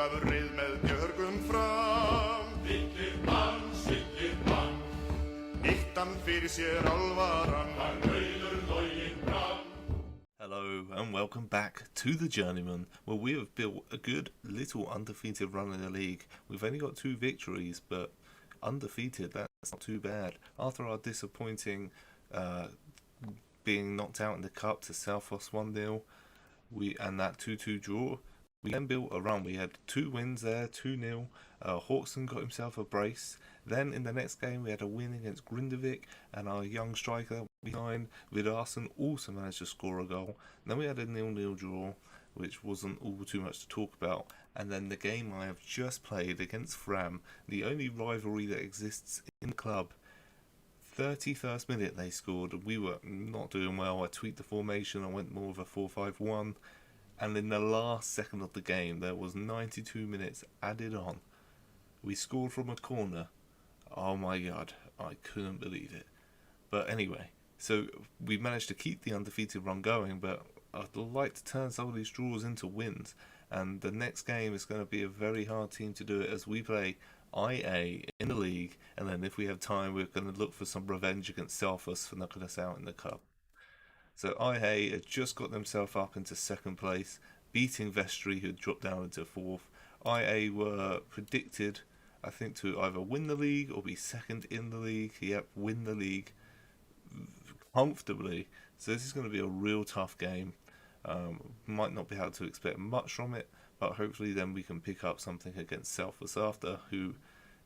lafrið með björgum fram. Siglir mann, nýttan fyrir sér alvaran, hann rauður loginn fram. Hello and welcome back to the Journeyman, where we have built a good little undefeated run in the league. We've only got 2 victories, but undefeated, that's not too bad. After our disappointing being knocked out in the cup to Southwest 1-0, and that 2-2 draw, we then built a run. We had 2 wins there, 2-0. Hawkson got himself a brace. Then in the next game we had a win against Grindavik, and our young striker behind Vidarson also managed to score a goal. And then we had a 0-0 draw, which wasn't all too much to talk about. And then the game I have just played against Fram, the only rivalry that exists in the club. 31st minute they scored. We were not doing well. I tweaked the formation. I went more of a 4-5-1. And in the last second of the game, there was 92 minutes added on. We scored from a corner. Oh my god, I couldn't believe it. But anyway, so we managed to keep the undefeated run going, but I'd like to turn some of these draws into wins. And the next game is going to be a very hard team to do it, as we play IA in the league, and then if we have time we're going to look for some revenge against Selfos for knocking us out in the cup. So IA had just got themselves up into 2nd place, beating Vestry, who had dropped down into 4th. IA were predicted, I think, to either win the league or be 2nd in the league. Yep, win the league comfortably. So this is going to be a real tough game. Might not be able to expect much from it, but hopefully then we can pick up something against Selfos after, who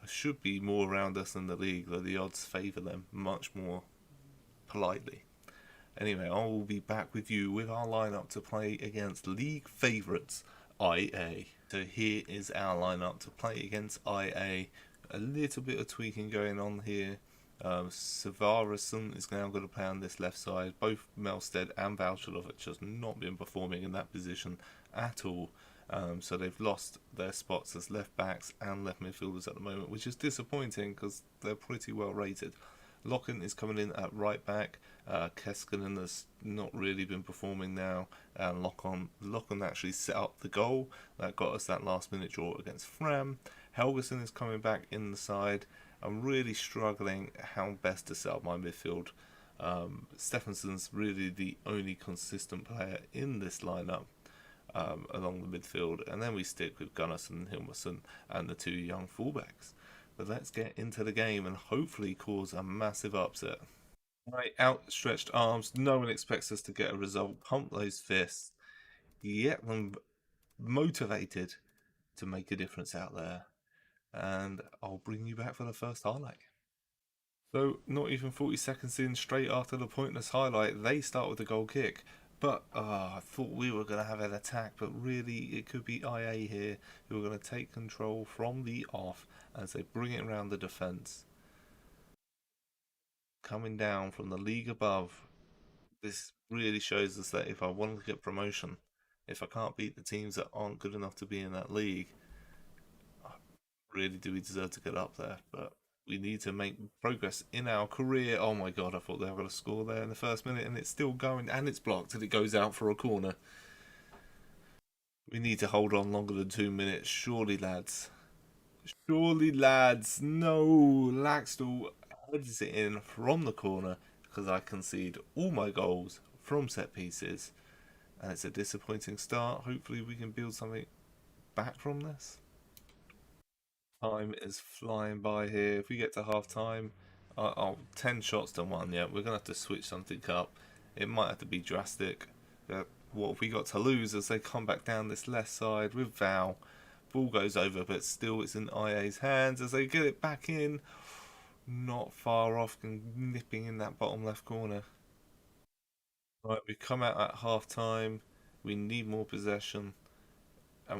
should be more around us in the league, though the odds favour them much more politely. Anyway, I will be back with you with our lineup to play against league favourites IA. So here is our lineup to play against IA. A little bit of tweaking going on here. Savarason is now going to play on this left side. Both Melstead and Valchalovich has not been performing in that position at all. So they've lost their spots as left backs and left midfielders at the moment, which is disappointing because they're pretty well rated. Locken is coming in at right back. Keskinen has not really been performing now. And Locken actually set up the goal that got us that last minute draw against Fram. Helgeson is coming back in the side. I'm really struggling how best to set up my midfield. Stephenson's really the only consistent player in this lineup along the midfield. And then we stick with Gunnarsson, Hilmarsson and the 2 young fullbacks. But let's get into the game and hopefully cause a massive upset. Right, outstretched arms. No one expects us to get a result. Pump those fists. Get them motivated to make a difference out there. And I'll bring you back for the first highlight. So, not even 40 seconds in, straight after the pointless highlight, they start with the goal kick. But I thought we were going to have an attack, but really it could be IA here who are going to take control from the off as they bring it around the defence. Coming down from the league above, this really shows us that if I want to get promotion, if I can't beat the teams that aren't good enough to be in that league, really do we deserve to get up there. But we need to make progress in our career. Oh my god, I thought they were going to score there in the first minute, and it's still going, and it's blocked, and it goes out for a corner. We need to hold on longer than 2 minutes. Surely, lads. Surely, lads. No. Laxdal heads it in from the corner because I concede all my goals from set pieces. And it's a disappointing start. Hopefully we can build something back from this. Time is flying by here. If we get to half time, 10 shots to 1. Yeah, we're going to have to switch something up. It might have to be drastic. What have we got to lose as they come back down this left side with Val? Ball goes over, but still it's in IA's hands as they get it back in. Not far off and nipping in that bottom left corner. Right, we come out at half time. We need more possession.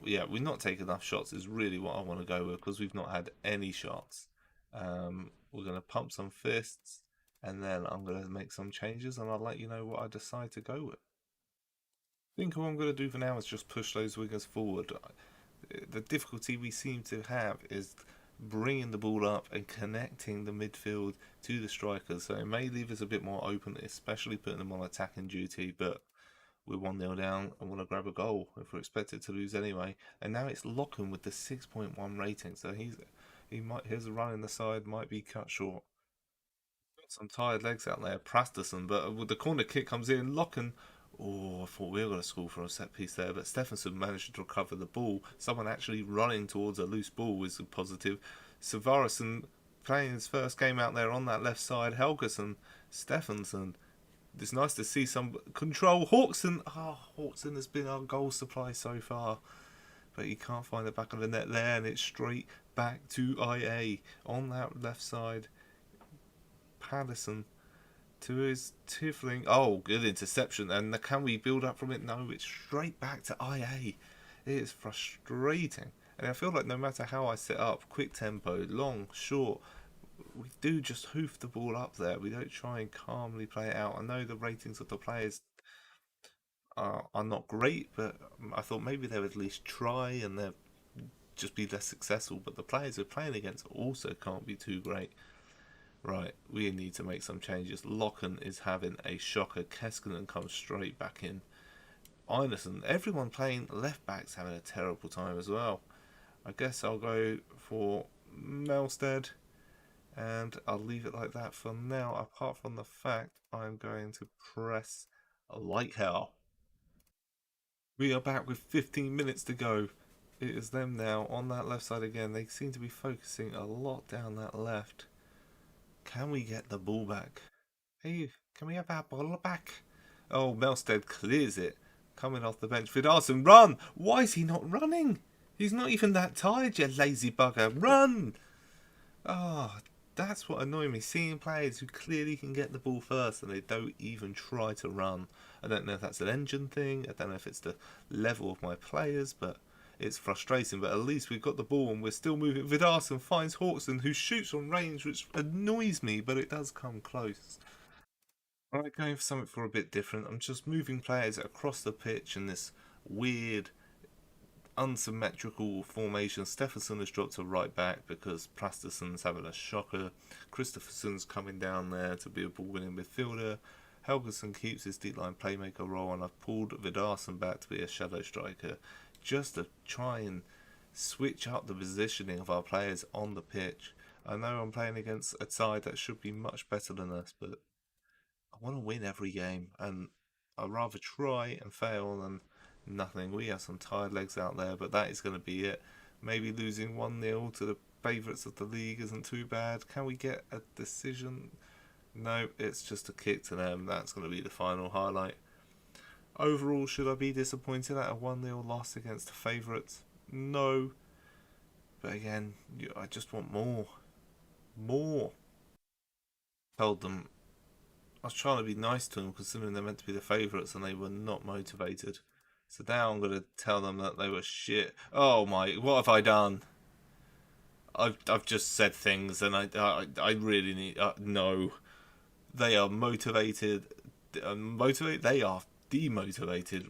Yeah, we're not taking enough shots is really what I want to go with because we've not had any shots. We're going to pump some fists and then I'm going to make some changes and I'll let you know what I decide to go with. I think all I'm going to do for now is just push those wingers forward. The difficulty we seem to have is bringing the ball up and connecting the midfield to the strikers. So it may leave us a bit more open, especially putting them on attacking duty, but we're 1-0 down and want to grab a goal if we're expected to lose anyway. And now it's Locken with the 6.1 rating, so his run in the side might be cut short. Got some tired legs out there, Prasterson, but with the corner kick comes in, Locken. Oh, I thought we were going to score for a set piece there, but Stephenson managed to recover the ball. Someone actually running towards a loose ball was a positive. Savarison playing his first game out there on that left side. Helgeson, Stephenson. It's nice to see some control. Hawkson. Hawkson has been our goal supply so far, but he can't find the back of the net there, and it's straight back to IA on that left side. Patterson to his Tifling. Oh, good interception. And can we build up from it? No, it's straight back to IA. It is frustrating. And I feel like no matter how I set up, quick tempo, long, short, we do just hoof the ball up there. We don't try and calmly play it out. I know the ratings of the players are not great, but I thought maybe they would at least try and they'll just be less successful. But the players we're playing against also can't be too great. Right, we need to make some changes. Locken is having a shocker. Keskinen comes straight back in. Einerson, everyone playing left back's having a terrible time as well. I guess I'll go for Melstead, and I'll leave it like that for now, apart from the fact I'm going to press like hell. We are back with 15 minutes to go. It is them now on that left side again. They seem to be focusing a lot down that left. Can we get the ball back? Hey, can we have our ball back? Oh, Melstead clears it. Coming off the bench. Vidarson, run! Why is he not running? He's not even that tired, you lazy bugger. Run! That's what annoys me. Seeing players who clearly can get the ball first and they don't even try to run. I don't know if that's an engine thing. I don't know if it's the level of my players, but it's frustrating, but at least we've got the ball and we're still moving. Vidarson finds Hawkson, who shoots on range, which annoys me, but it does come close. Alright, going for something for a bit different. I'm just moving players across the pitch in this weird, unsymmetrical formation. Stephenson has dropped to right back because Prasterson's having a shocker. Christopherson's coming down there to be a ball-winning midfielder. Helgeson keeps his deep line playmaker role, and I've pulled Vidarson back to be a shadow striker, just to try and switch up the positioning of our players on the pitch. I know I'm playing against a side that should be much better than us, but I want to win every game, and I'd rather try and fail than nothing. We have some tired legs out there, but that is going to be it. Maybe losing 1-0 to the favourites of the league isn't too bad. Can we get a decision? No, it's just a kick to them. That's going to be the final highlight. Overall, should I be disappointed at a 1-0 loss against the favourites? No. But again, I just want more. More. Told them. I was trying to be nice to them considering they're meant to be the favourites and they were not motivated. So now I'm going to tell them that they were shit. Oh my, what have I done? I've just said things and I really need... no. They are motivated. They are demotivated.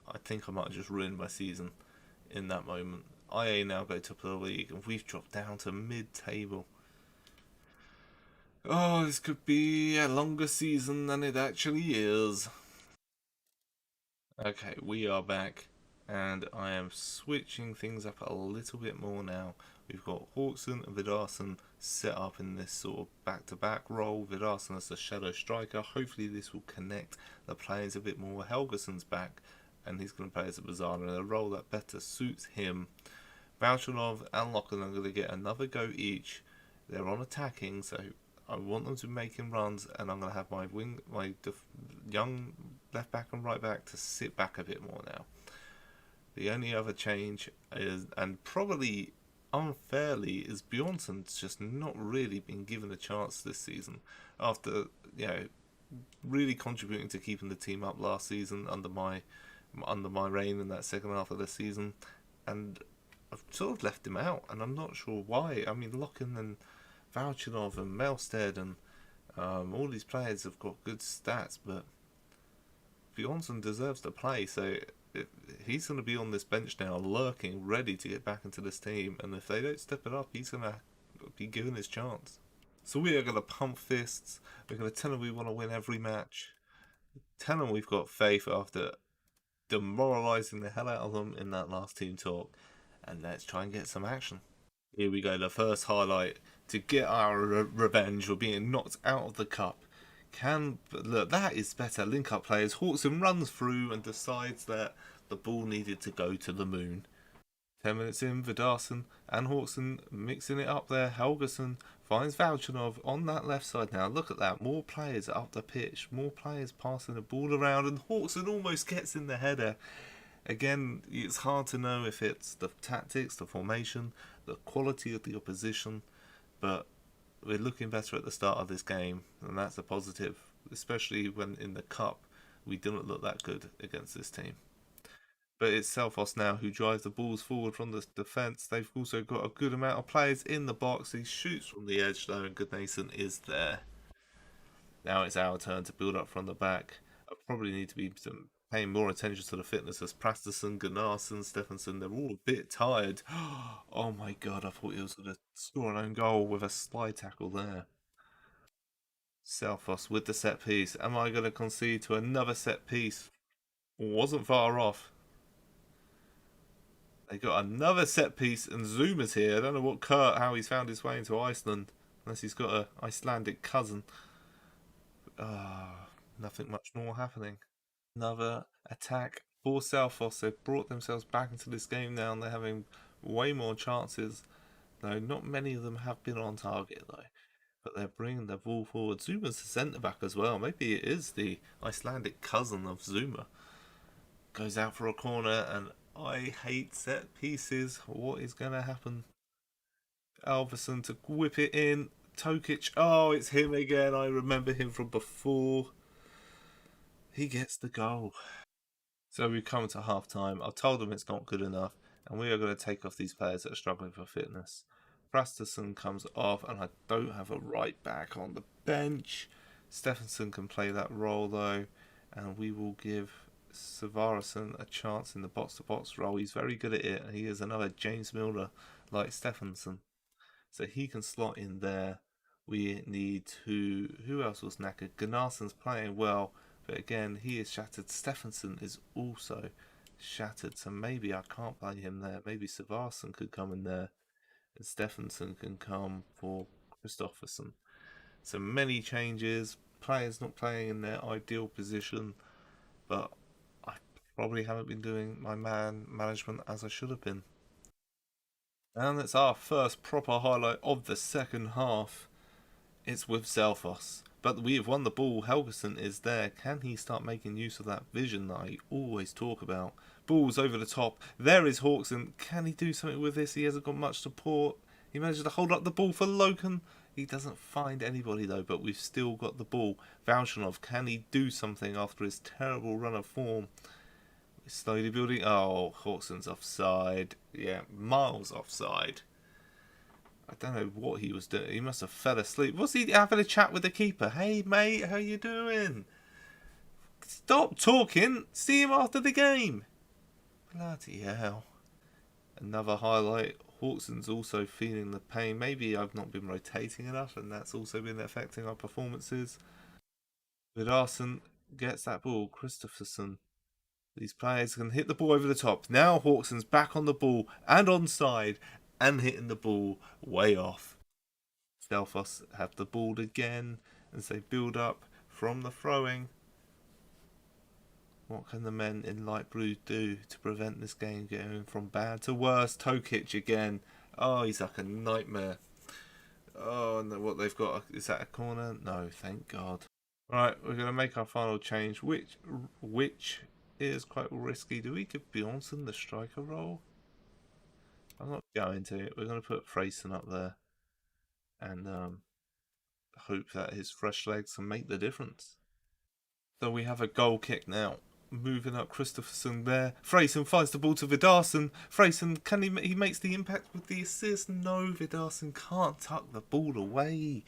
I think I might have just ruined my season in that moment. IA now go top of the league and we've dropped down to mid-table. Oh, this could be a longer season than it actually is. Okay, we are back and I am switching things up a little bit more now. We've got Hawkson and Vidarson set up in this sort of back-to-back role. Vidarson as the shadow striker. Hopefully this will connect the players a bit more. Helgeson's back and he's going to play as a Bizarre in a role that better suits him. Vauchanov and Locken are going to get another go each. They're on attacking, so I want them to be making runs, and I'm going to have my young left back and right back to sit back a bit more now. The only other change is, and probably unfairly, is Bjornsson's just not really been given a chance this season after really contributing to keeping the team up last season under my reign in that second half of the season, and I've sort of left him out, and I'm not sure why. I mean, Locken and Vauchanov and Melstead and all these players have got good stats, but Bjornsson deserves to play, so he's going to be on this bench now, lurking, ready to get back into this team, and if they don't step it up, he's going to be given his chance. So we are going to pump fists, we're going to tell them we want to win every match. Tell them we've got faith after demoralising the hell out of them in that last team talk. And let's try and get some action. Here we go, the first highlight. To get our revenge for being knocked out of the cup. Look, that is better. Link up players. Hawkson runs through and decides that the ball needed to go to the moon. 10 minutes in, Vidarsson and Hawkson mixing it up there. Helgeson finds Valchanov on that left side now. Look at that. More players up the pitch. More players passing the ball around. And Hawkson almost gets in the header. Again, it's hard to know if it's the tactics, the formation, the quality of the opposition. But we're looking better at the start of this game. And that's a positive. Especially when in the cup, we didn't look that good against this team. But it's Selfos now who drives the balls forward from the defence. They've also got a good amount of players in the box. He shoots from the edge though, and Goodnason is there. Now it's our turn to build up from the back. I probably need to be paying more attention to the fitness as Prasterson, Gunnarsson, Stephenson. They're all a bit tired. Oh my god, I thought he was going to score an own goal with a slide tackle there. Selfos with the set piece. Am I going to concede to another set piece? Wasn't far off. They got another set piece, and Zuma's here. I don't know how he's found his way into Iceland, unless he's got an Icelandic cousin. Nothing much more happening. Another attack for Selfos. They've brought themselves back into this game now, and they're having way more chances. Though not many of them have been on target though. But they're bringing the ball forward. Zuma's the centre back as well. Maybe it is the Icelandic cousin of Zuma. Goes out for a corner, and I hate set pieces. What is going to happen? Alverson to whip it in. Tokic. Oh, it's him again. I remember him from before. He gets the goal. So we come to half time. I've told them it's not good enough, and we are going to take off these players that are struggling for fitness. Prasterson comes off, and I don't have a right back on the bench. Stephenson can play that role though, and we will give Savarason a chance in the box-to-box role. He's very good at it, and he is another James Milner like Stephenson, so he can slot in there. We need to... Who else was knackered? Gunnarsson's playing well, but again, he is shattered. Stephenson is also shattered, so maybe I can't play him there. Maybe Savarason could come in there, and Stephenson can come for Christopherson. So many changes, players not playing in their ideal position, but I probably haven't been doing my man management as I should have been. And it's our first proper highlight of the second half. It's with Selfos. But we have won the ball. Helgeson is there. Can he start making use of that vision that I always talk about? Ball's over the top. There is Hawkson. Can he do something with this? He hasn't got much support. He manages to hold up the ball for Loki. He doesn't find anybody though, but we've still got the ball. Valchanov, can he do something after his terrible run of form? We're slowly building. Oh, Hawkson's offside. Yeah, miles offside. I don't know what he was doing. He must have fell asleep. Was he having a chat with the keeper? Hey mate, how you doing? Stop talking. See him after the game. Bloody hell. Another highlight. Hawkson's also feeling the pain. Maybe I've not been rotating enough, and that's also been affecting our performances. Vidarsson gets that ball. Christopherson. These players can hit the ball over the top. Now Hawkson's back on the ball and onside and hitting the ball way off. Selfos have the ball again as they build up from the throwing. What can the men in light blue do to prevent this game going from bad to worse? Tokic again. Oh, he's like a nightmare. Oh, no, what they've got, is that a corner? No, thank God. Right, we're going to make our final change, which is quite risky. Do we give Bjornsson the striker role? I'm not going to. We're going to put Freyson up there and hope that his fresh legs can make the difference. So we have a goal kick now. Moving up, Christopherson there. Freyson finds the ball to Vidarsson. Freyson, can he makes the impact with the assist? No, Vidarsson can't tuck the ball away.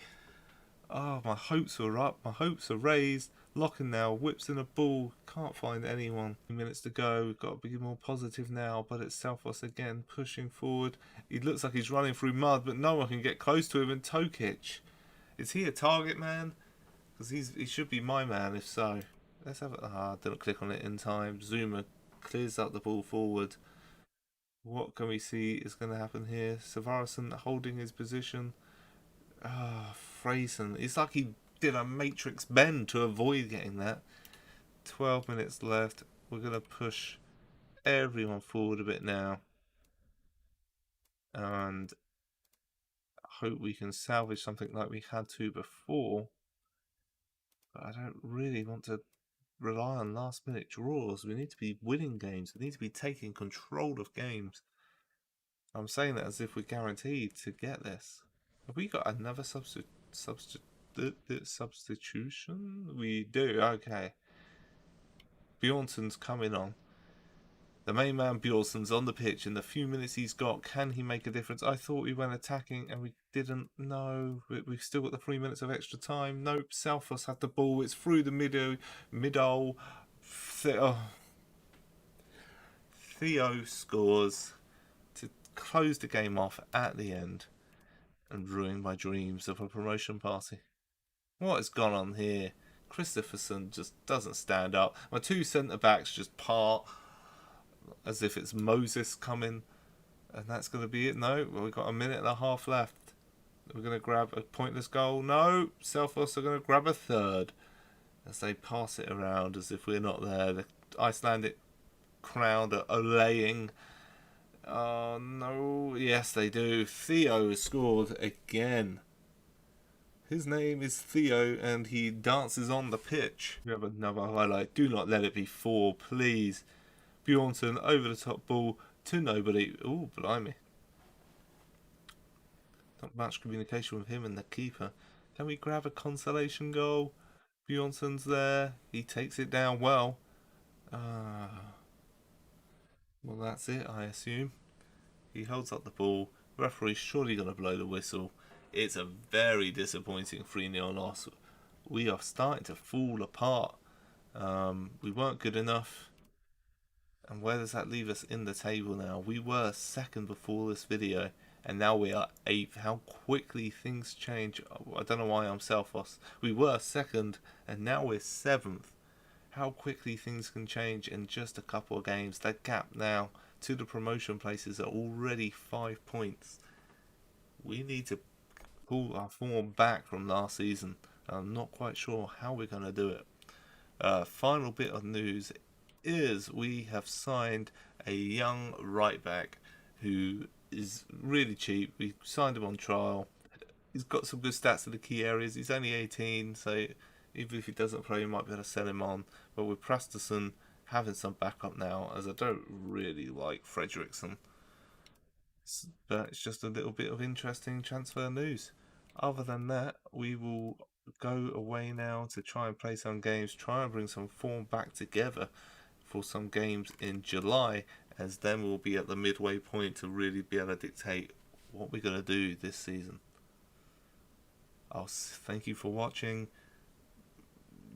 Oh, my hopes are up. My hopes are raised. Locken now whips in a ball. Can't find anyone. 2 minutes to go. We've got to be more positive now. But it's Selfos again pushing forward. He looks like he's running through mud, but no one can get close to him. And Tokic, is he a target man? Because he should be my man if so. Let's have it. Didn't click on it in time. Zuma clears up the ball forward. What can we see is going to happen here? Savarason holding his position. Freyson. It's like he did a matrix bend to avoid getting that. 12 minutes left. We're going to push everyone forward a bit now. And hope we can salvage something like we had to before. But I don't really want to rely on last minute draws. We need to be winning games. We need to be taking control of games. I'm saying that as if we're guaranteed to get this. Have we got another substitution? We do, okay. Bjornsson's coming on. The main man Bjornsson's on the pitch. In the few minutes he's got, can he make a difference? I thought we went attacking and we didn't. No, we've still got the 3 minutes of extra time. Nope, Southos had the ball. It's through the middle. Theo scores to close the game off at the end and ruin my dreams of a promotion party. What has gone on here? Christopherson just doesn't stand up. My two centre-backs just part as if it's Moses coming, and that's going to be it. No, we've got a minute and a half left. We're going to grab a pointless goal. No, Selfos are going to grab a third as they pass it around as if we're not there. The Icelandic crowd are olaying. Oh no, yes they do. Theo has scored again. His name is Theo and he dances on the pitch. We have another highlight. Do not let it be 4, please. Bjornsson over the top ball to nobody. Oh, blimey. Not much communication with him and the keeper. Can we grab a consolation goal? Bjornsson's there. He takes it down well. Well, that's it, I assume. He holds up the ball. Referee's surely going to blow the whistle. It's a very disappointing 3-0 loss. We are starting to fall apart. We weren't good enough. And where does that leave us in the table now? We were second before this video, and now we are 8th. How quickly things change. I don't know why I'm Selfos. We were second, and now we're 7th. How quickly things can change in just a couple of games. That gap now to the promotion places are already 5 points. We need to pull our form back from last season. I'm not quite sure how we're going to do it. Final bit of news is we have signed a young right back who is really cheap. We signed him on trial. He's got some good stats in the key areas. He's only 18, so even if he doesn't play, you might be able to sell him on. But with Prasterson having some backup now, as I don't really like Fredriksson, but it's just a little bit of interesting transfer news. Other than that, we will go away now to try and play some games, try and bring some form back together for some games in July, as then we'll be at the midway point to really be able to dictate what we're going to do this season. I'll thank you for watching.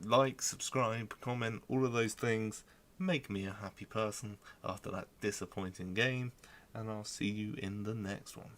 Like, subscribe, comment, all of those things make me a happy person after that disappointing game, and I'll see you in the next one.